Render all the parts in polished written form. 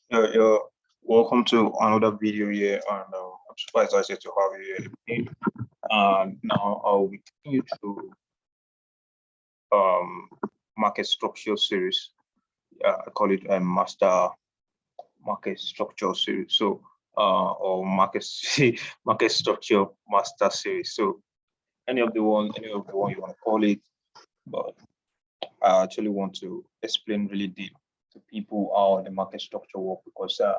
Yeah, welcome to another video here, and I'm super excited to have you here again. And now I'll be taking you through market structure series. I call it a master market structure series. So or market structure master series. So any of the one you want to call it, but I actually want to explain really deep to people how the market structure work because I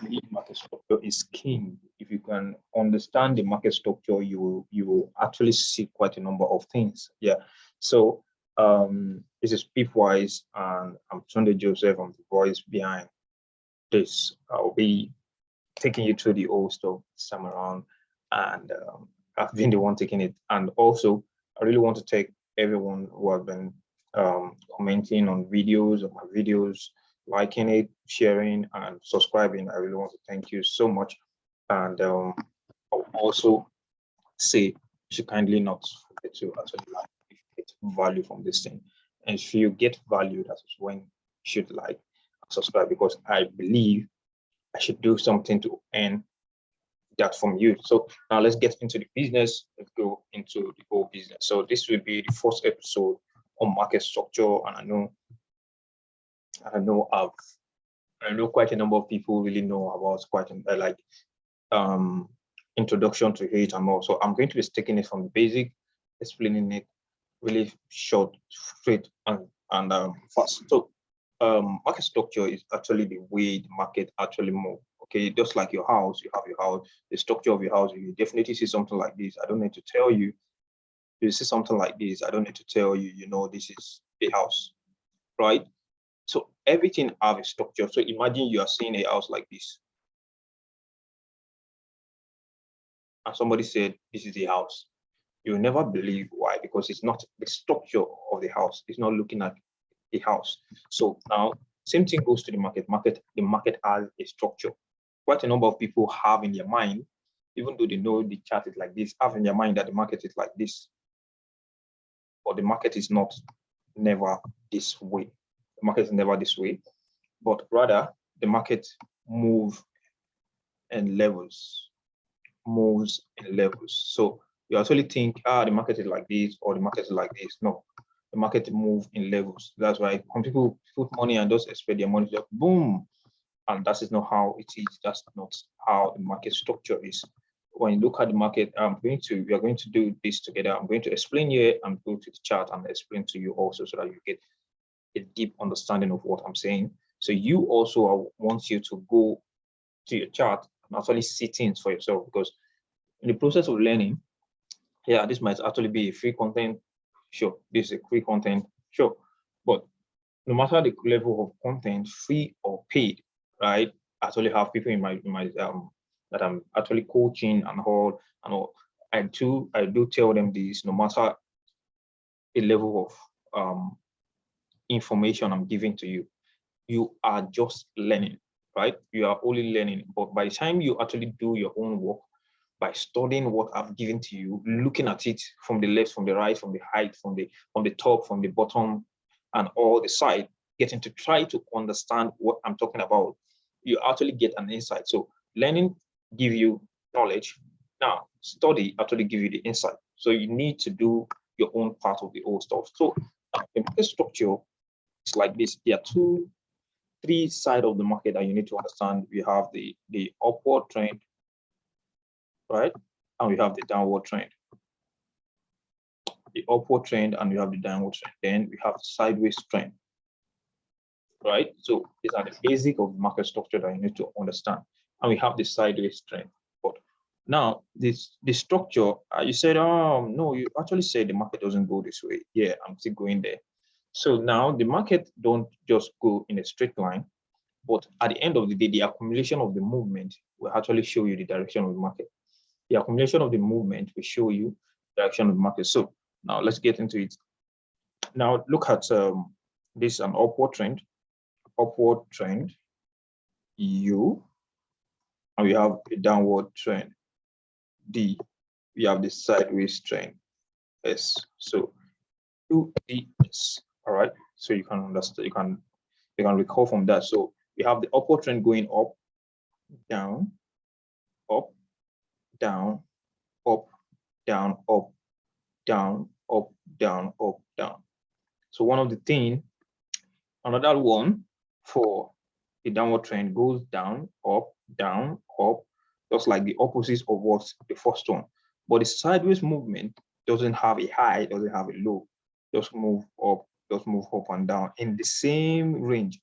believe market structure is king. If you can understand the market structure, you will actually see quite a number of things. Yeah. So this is Piepwise, and I'm Sunday Joseph. I'm the voice behind this. I'll be taking you through the old stuff this time around, and I've been the one taking it. And also, I really want to thank everyone who have been commenting on videos, of my videos, liking it, sharing, and subscribing. I really want to thank you so much. And I'll also say you should kindly not forget to actually like if you get value from this thing. And if you get value, that is when you should like subscribe, because I believe I should do something to earn that from you. So now let's get into the business. Let's go into the whole business. So this will be the first episode on market structure, and I know quite a number of people really know about quite like introduction to it and all. So I'm going to be taking it from the basic, explaining it really short, straight, and fast. So market structure is actually the way the market actually moves. Okay, just like your house, you have your house, the structure of your house. You definitely see something like this. I don't need to tell you. You see something like this. I don't need to tell you. You know this is the house, right? So everything have a structure. So imagine you are seeing a house like this, and somebody said this is a house. You'll never believe why, because it's not the structure of the house. It's not looking at the house. So now, same thing goes to the market. The market has a structure. Quite a number of people have in their mind, even though they know the chart is like this, have in their mind that the market is like this. But the market is never this way. The market is never this way, but rather the market moves in levels. So you actually think, the market is like this or the market is like this. No, the market moves in levels. That's why when people put money and just expect their money to just boom, and that is not how it is. That's not how the market structure is. When you look at the market, we are going to do this together. I'm going to explain here and go to the chart and explain to you also, so that you get a deep understanding of what I'm saying. So you also, I want you to go to your chart and actually see things for yourself, because in the process of learning, yeah, this might actually be a free content. Sure, this is a free content. Sure, but no matter the level of content, free or paid, right? I actually have people in my that I'm actually coaching and all. I do tell them this. No matter the level of information I'm giving to you, you are just learning, right? You are only learning. But by the time you actually do your own work, by studying what I've given to you, looking at it from the left, from the right, from the height, from the top, from the bottom, and all the side, getting to try to understand what I'm talking about, you actually get an insight. So learning give you knowledge. Now, study actually give you the insight. So you need to do your own part of the old stuff. So the market structure is like this. There are three sides of the market that you need to understand. We have the upward trend, right? And we have the downward trend. The upward trend and we have the downward trend. Then we have sideways trend, right? So these are the basic of market structure that you need to understand. And we have the sideways trend. But now the structure, you said, oh no, you actually said the market doesn't go this way. Yeah, I'm still going there. So now the market don't just go in a straight line, but at the end of the day, the accumulation of the movement will actually show you the direction of the market. The accumulation of the movement will show you the direction of the market. So now let's get into it. Now look at this, an upward trend, U, and we have a downward trend, D. We have the sideways trend, S. So UDS. All right. So you can understand. you can recall from that. So we have the upward trend going up, down, up, down, up, down, up, down, up, down, up, down. So one of the thing, another one for the downward trend goes down, up, just like the opposite of what's the first one. But the sideways movement doesn't have a high, doesn't have a low, just move up and down in the same range.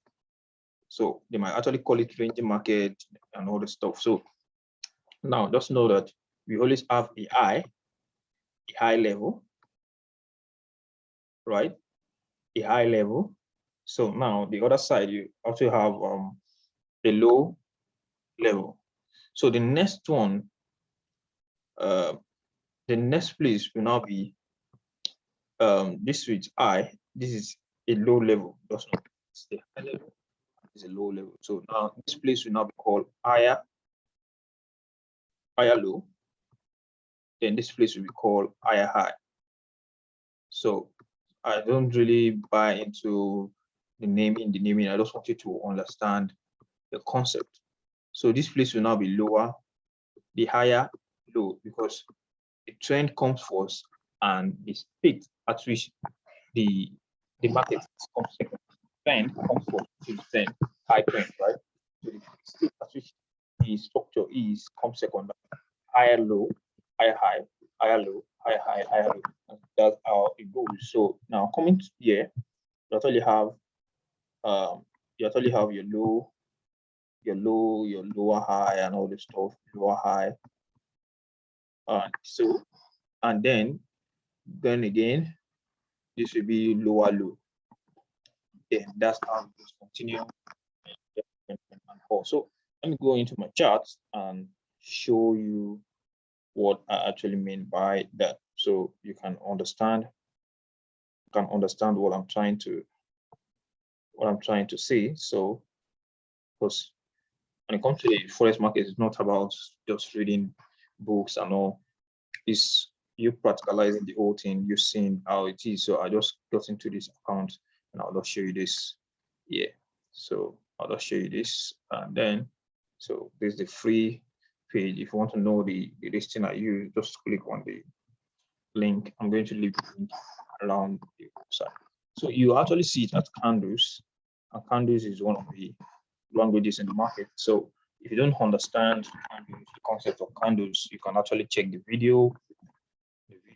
So they might actually call it ranging market and all the stuff. So now just know that we always have a high level, right? A high level. So now the other side, you also have a low level. So the next one, the next place will now be this which this is a low level. That's not the high level, it's a low level. So now this place will now be called higher low. Then this place will be called higher high. So I don't really buy into the naming. I just want you to understand the concept. So this place will now be lower, the higher low, because the trend comes first and the speed at which the market comes second. Trend comes first, which is then high trend, right? So the speed at which the structure comes second. Higher low, higher high, higher low, higher high, higher low. And that's how it goes. So now coming to here, you actually have your low, your lower high, and all this stuff, lower high. And then again, this will be lower low. Then that's how we just continue. So let me go into my charts and show you what I actually mean by that, so you can understand what I'm trying to say. So, because when it comes to the forex market, it's not about just reading books and all. It's you practicalizing the whole thing, you seeing how it is. So I just got into this account and I'll just show you this. Yeah. So I'll just show you this, and then so this is the free page. If you want to know the listing I use, just click on the link. I'm going to leave the link around the website. So you actually see it as candles, and candles is one of the languages in the market. So if you don't understand candles, the concept of candles, you can actually check the video.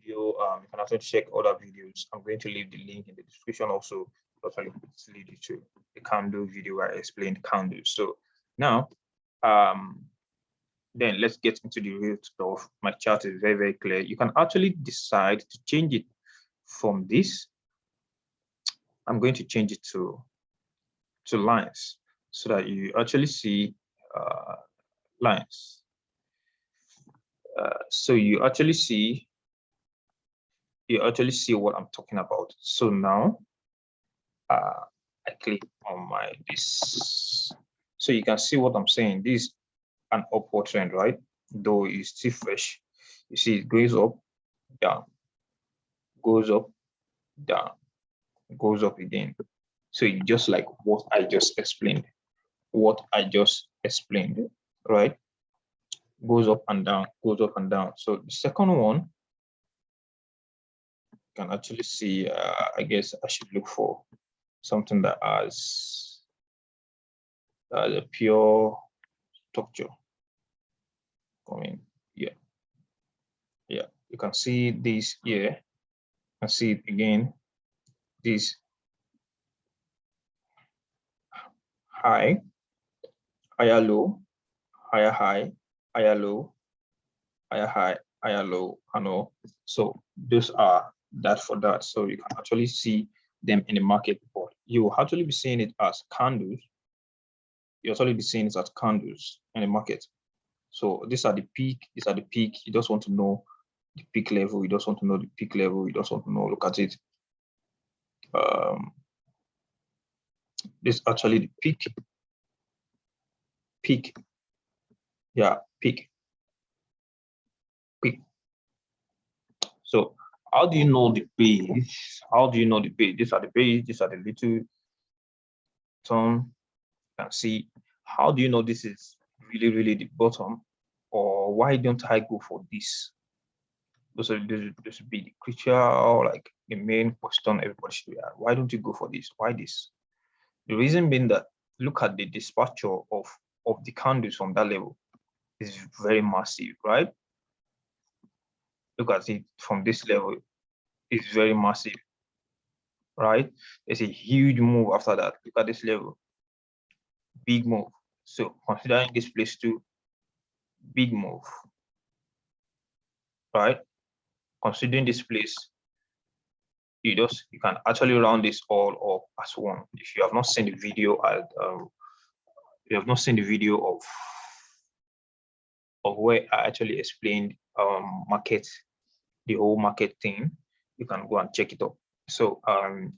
You can also check other videos. I'm going to leave the link in the description also. Actually, lead you to the candle video where I explained candles. So now, then let's get into the real stuff. My chart is very, very clear. You can actually decide to change it from this. I'm going to change it to lines so that you actually see lines. So you actually see what I'm talking about. So now I click on this. So you can see what I'm saying. This is an upward trend, right? Though it's still fresh. You see it goes up, down, goes up, down, goes up again. So it's just like what I just explained. Right? Goes up and down, goes up and down. So the second one, you can actually see, I guess I should look for something that has a pure structure coming. Yeah, you can see this here. You can see it again. This high, higher low, higher high, higher low, higher high, higher low, and all. So those are that for that. So you can actually see them in the market, but you will actually be seeing it as candles. You'll actually be seeing it as candles in the market. So these are the peak. These are the peak. You just want to know the peak level. You just want to know the peak level. You just want to know. Look at it. This is actually the peak. Yeah, peak. So how do you know the base? How do you know the base? These are the base. These are the little bottom. You can see, how do you know this is really the bottom, or why don't I go for this? This would be the crucial, like the main question everybody should ask. Why don't you go for this? Why this? The reason being that look at the dispatcher of the candles from that level is very massive, right? Look at it from this level, it's very massive, right? There's a huge move after that. Look at this level, big move. So considering this place too, big move, right? Considering this place, you can actually round this all up as one. If you have not seen the video, you have not seen the video of where I actually explained market, the whole market thing, you can go and check it up. So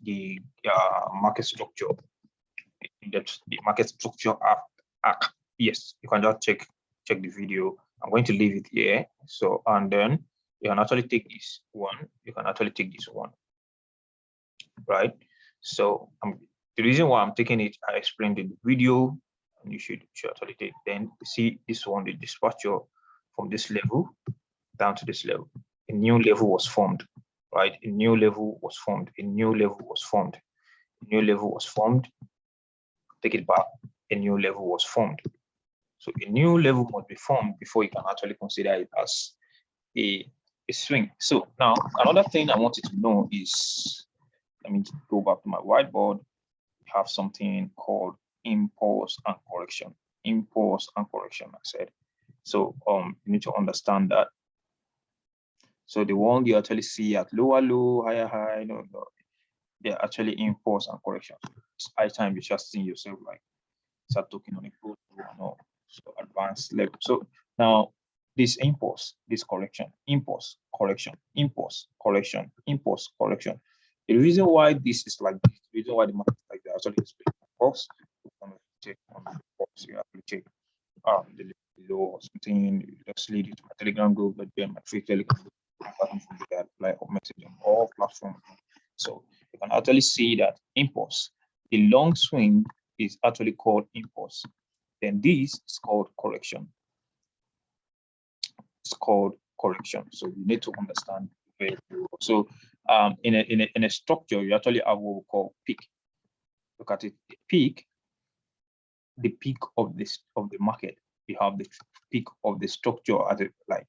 the market structure, the market structure arc, yes, you can just check the video. I'm going to leave it here. So, and then you can actually take this one, you can actually take this one, right? So the reason why I'm taking it, I explained in the video, and you should actually take. Then see this one, the dispatcher from this level down to this level. A new level was formed, right? A new level was formed. A new level was formed. A new level was formed. Take it back. A new level was formed. So a new level must be formed before you can actually consider it as a swing. So now another thing I wanted to know is, let me go back to my whiteboard. We have something called impulse and correction. Impulse and correction, I said. So you need to understand that. So the one you actually see at lower low, higher high, no, they're actually impulse and correction. It's high time you just see yourself like start talking on a good or so advanced level. So now this impulse, this correction, impulse, correction, impulse, correction, impulse, correction. The reason why this is like this, the reason why the market is like that, actually explain box. Check on the box, you actually check the low or something, just lead you to my Telegram group, but then my free Telegram group, apply or message on all platforms. So you can actually see that impulse, the long swing is actually called impulse. Then this is called correction. It's called correction. So you need to understand very well. So in a structure, you actually have what we call peak. Look at it, the peak of this of the market. You have the peak of the structure as like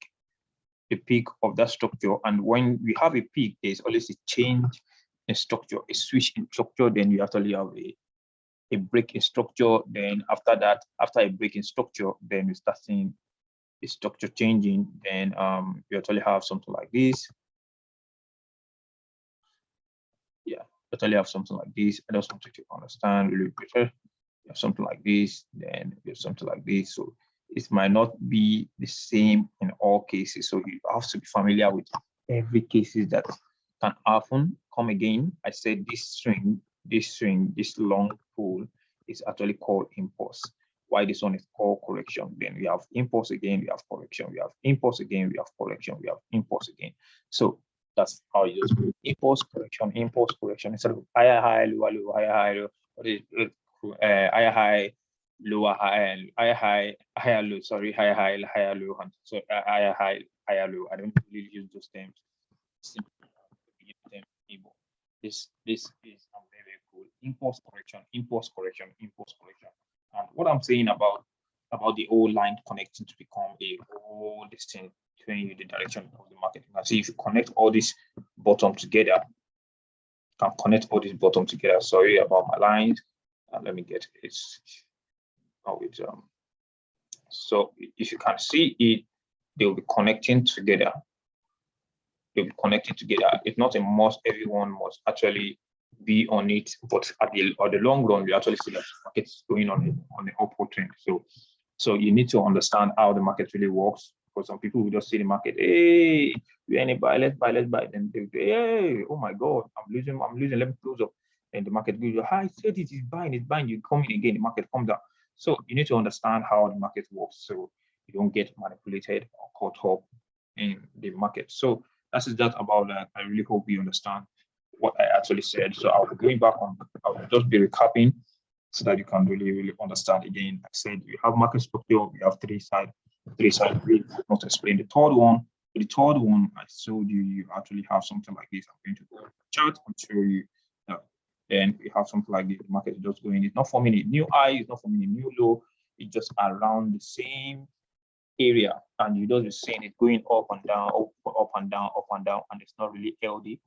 the peak of that structure. And when we have a peak, there's always a change in structure, a switch in structure. Then you actually have a break in structure. Then after that, after a break in structure, then you start seeing the structure changing. Then you actually have something like this. Yeah, you actually have something like this. I just want you to understand really better. You have something like this, then you have something like this. So it might not be the same in all cases. So you have to be familiar with every cases that can often come again. I said this long pull is actually called impulse. Why this one is called correction? Then we have impulse again, we have correction, we have impulse again, we have correction, we have impulse again. So that's how you just impulse correction instead of higher high, lower low, higher high, low, higher high, lower high, higher low, sorry, higher low, so higher high, higher low. I don't really use those terms. This is very cool. Impulse correction. And what I'm saying about the whole line connecting to become a whole thing, showing you the direction of the market. Now, see if you connect all this bottom together, can connect all this bottom together. Sorry about my lines. Let me get it. So if you can see it, they'll be connecting together. They'll be connected together. It's not a must. Everyone must actually be on it, but at the long run, you actually see that the market is going on the upward trend. So you need to understand how the market really works. For some people who just see the market, hey, we any buy, let's buy. Then they say, hey, oh my God, I'm losing, let me close up. And the market goes, I said it is buying, you come in again, the market comes down. So you need to understand how the market works so you don't get manipulated or caught up in the market. So that's just about that. I really hope you understand what I actually said. So I'll be going back on, I'll just be recapping so that you can really understand. Again, I said you have market structure, we have three sides. Not explain the third one. The third one, I showed you, you actually have something like this. I'm going to go chart and show you. Then we have something like this. The market is just going, it's not forming a new high, it's not forming a new low, it's just around the same area, and you just be seeing it going up and down, up and down, up and down, and it's not really healthy.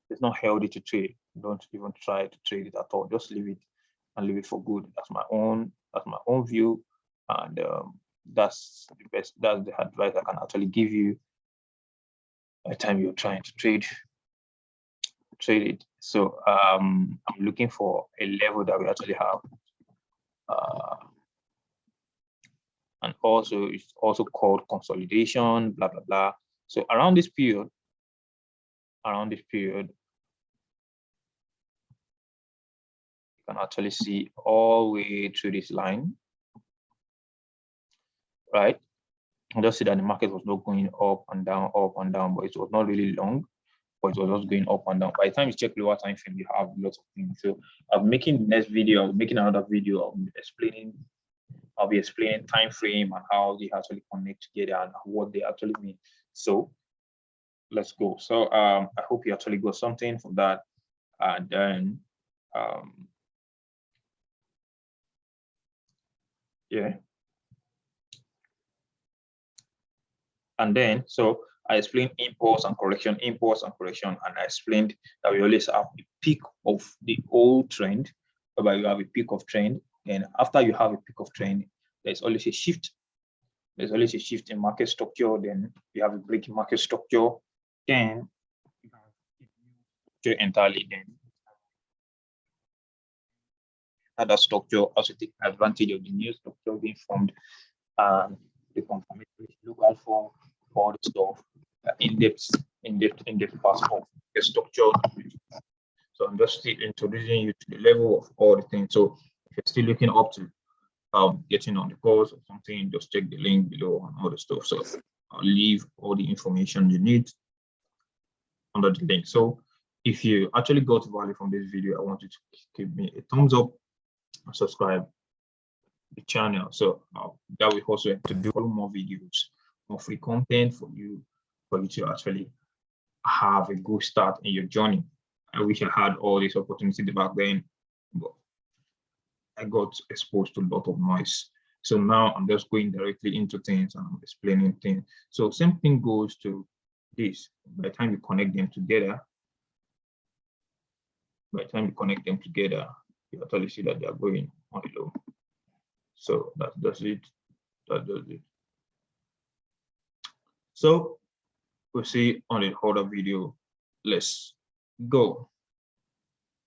It's not healthy to trade. Don't even try to trade it at all. Just leave it and leave it for good. That's my own view, and that's the best. That's the advice I can actually give you by the time you're trying to trade it. So I'm looking for a level that we actually have, and also it's also called consolidation, blah blah blah. So around this period, you can actually see all the way through this line, right? I just see that the market was not going up and down, but it was not really long, but it was just going up and down. By the time you check lower time frame, you have lots of things. So I'm making the next video, I'm making another video, I'll be explaining time frame and how they actually connect together and what they actually mean. So let's go. So I hope you actually got something from that. And then yeah. And then, so I explained impulse and correction, and I explained that we always have a peak of the old trend, whereby you have a peak of trend. And after you have a peak of trend, there's always a shift. There's always a shift in market structure. Then you have a break in market structure. Then you have a structure entirely. Then other structure also take advantage of the new structure being formed, and the confirmatory local form, all the stuff, in-depth parts of the structure. So I'm just still introducing you to the level of all the things. So if you're still looking up to getting on the course or something, just check the link below and all the stuff. So I'll leave all the information you need under the link. So if you actually got value from this video, I want you to give me a thumbs up and subscribe the channel. So that will also to do more videos, more free content for you to actually have a good start in your journey. I wish I had all these opportunities back then, but I got exposed to a lot of noise. So now I'm just going directly into things and I'm explaining things. So same thing goes to this. By the time you connect them together, you actually see that they are going on the low. So that does it. So we'll see on the other video. Let's go.